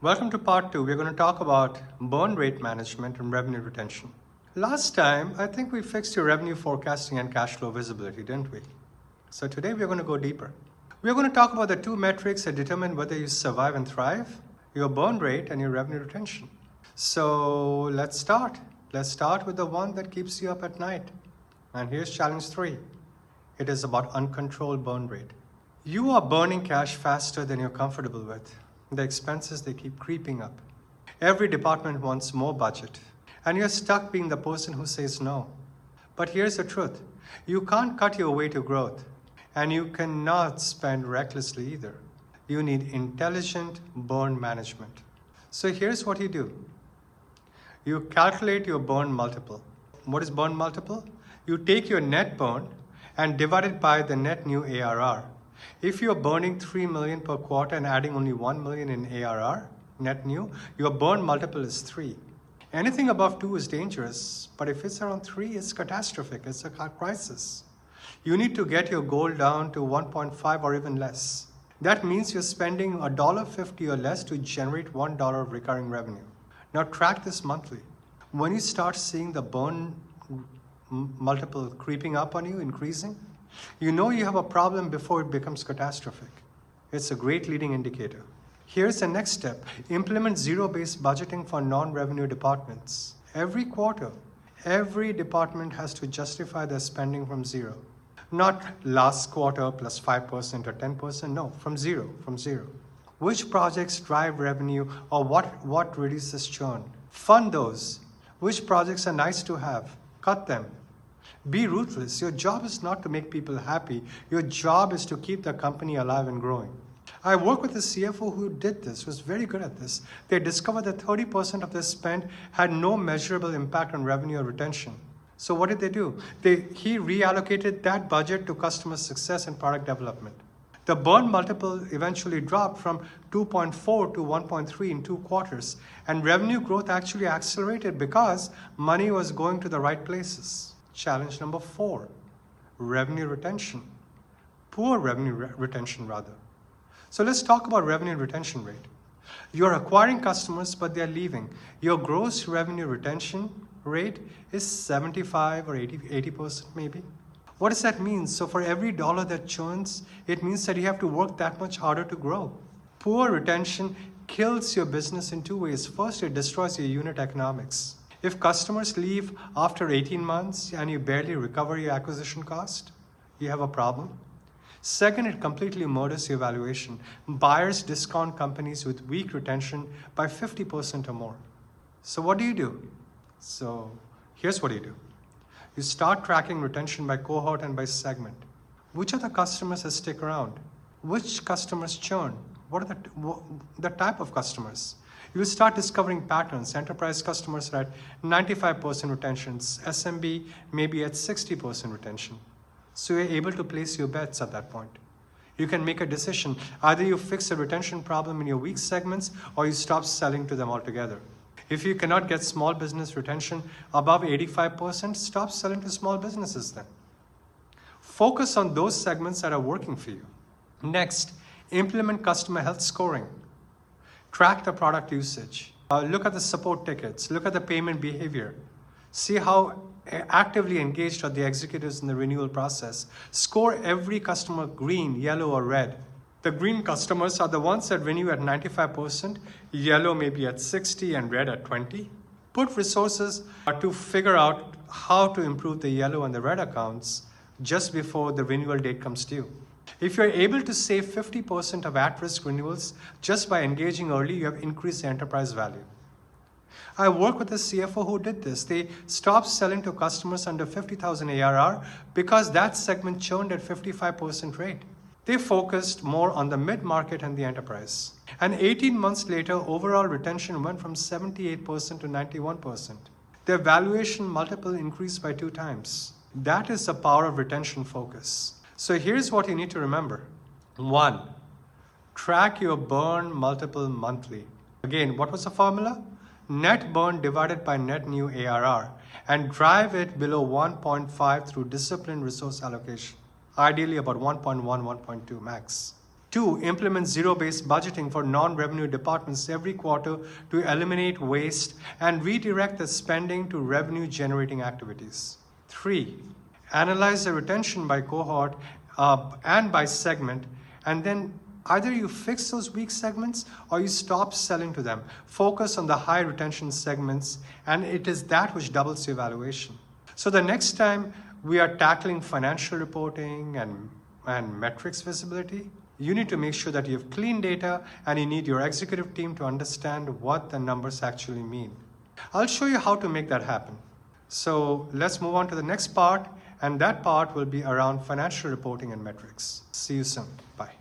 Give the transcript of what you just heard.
Welcome to part 2. We're going to talk about burn rate management and revenue retention. Last time, I think we fixed your revenue forecasting and cash flow visibility, didn't we? So today we're going to go deeper. We're going to talk about the two metrics that determine whether you survive and thrive, your burn rate and your revenue retention. So let's start. Let's start with the one that keeps you up at night. And here's challenge 3. It is about uncontrolled burn rate. You are burning cash faster than you're comfortable with. The expenses, they keep creeping up. Every department wants more budget, and you're stuck being the person who says no. But here's the truth. You can't cut your way to growth, and you cannot spend recklessly either. You need intelligent burn management. So here's what you do. You calculate your burn multiple. What is burn multiple? You take your net burn and divide it by the net new ARR. If you're burning 3 million per quarter and adding only 1 million in ARR, net new, your burn multiple is 3. Anything above 2 is dangerous, but if it's around 3, it's catastrophic. It's a crisis. You need to get your goal down to 1.5 or even less. That means you're spending $1.50 or less to generate $1 of recurring revenue. Now track this monthly. When you start seeing the burn multiple creeping up on you, increasing, you know you have a problem before it becomes catastrophic. It's a great leading indicator. Here's the next step. Implement zero-based budgeting for non-revenue departments. Every quarter, every department has to justify their spending from zero. Not last quarter plus 5% or 10%, no, from zero. Which projects drive revenue or what reduces churn? Fund those. Which projects are nice to have? Cut them. Be ruthless. Your job is not to make people happy. Your job is to keep the company alive and growing. I worked with a CFO who did this, was very good at this. They discovered that 30% of their spend had no measurable impact on revenue or retention. So what did they do? He reallocated that budget to customer success and product development. The burn multiple eventually dropped from 2.4 to 1.3 in 2 quarters, and revenue growth actually accelerated because money was going to the right places. Challenge number 4, revenue retention. Poor revenue retention rather. So let's talk about revenue retention rate. You're acquiring customers, but they're leaving. Your gross revenue retention rate is 75 or 80% maybe. What does that mean? So for every dollar that churns, it means that you have to work that much harder to grow. Poor retention kills your business in 2 ways. First, it destroys your unit economics. If customers leave after 18 months and you barely recover your acquisition cost, you have a problem. Second, it completely murders your valuation. Buyers discount companies with weak retention by 50% or more. So what do? So here's what you do. You start tracking retention by cohort and by segment. Which are the customers that stick around? Which customers churn? What are the type of customers? You will start discovering patterns. Enterprise customers are at 95% retentions. SMB may be at 60% retention. So you're able to place your bets at that point. You can make a decision. Either you fix the retention problem in your weak segments or you stop selling to them altogether. If you cannot get small business retention above 85%, stop selling to small businesses then. Focus on those segments that are working for you. Next, implement customer health scoring. Track the product usage. Look at the support tickets. Look at the payment behavior. See how actively engaged are the executives in the renewal process. Score every customer green, yellow, or red. The green customers are the ones that renew at 95%, yellow maybe at 60%, and red at 20%. Put resources to figure out how to improve the yellow and the red accounts just before the renewal date comes due. If you're able to save 50% of at-risk renewals just by engaging early, you have increased the enterprise value. I work with a CFO who did this. They stopped selling to customers under 50,000 ARR because that segment churned at 55% rate. They focused more on the mid-market and the enterprise. And 18 months later, overall retention went from 78% to 91%. Their valuation multiple increased by 2 times. That is the power of retention focus. So here's what you need to remember. 1, track your burn multiple monthly. Again, what was the formula? Net burn divided by net new ARR, and drive it below 1.5 through disciplined resource allocation. Ideally about 1.1, 1.2 max. 2, implement zero-based budgeting for non-revenue departments every quarter to eliminate waste and redirect the spending to revenue-generating activities. 3, analyze the retention by cohort and by segment, and then either you fix those weak segments or you stop selling to them. Focus on the high retention segments, and it is that which doubles your valuation. So the next time we are tackling financial reporting and metrics visibility, you need to make sure that you have clean data, and you need your executive team to understand what the numbers actually mean. I'll show you how to make that happen. So let's move on to the next part, and that part will be around financial reporting and metrics. See you soon. Bye.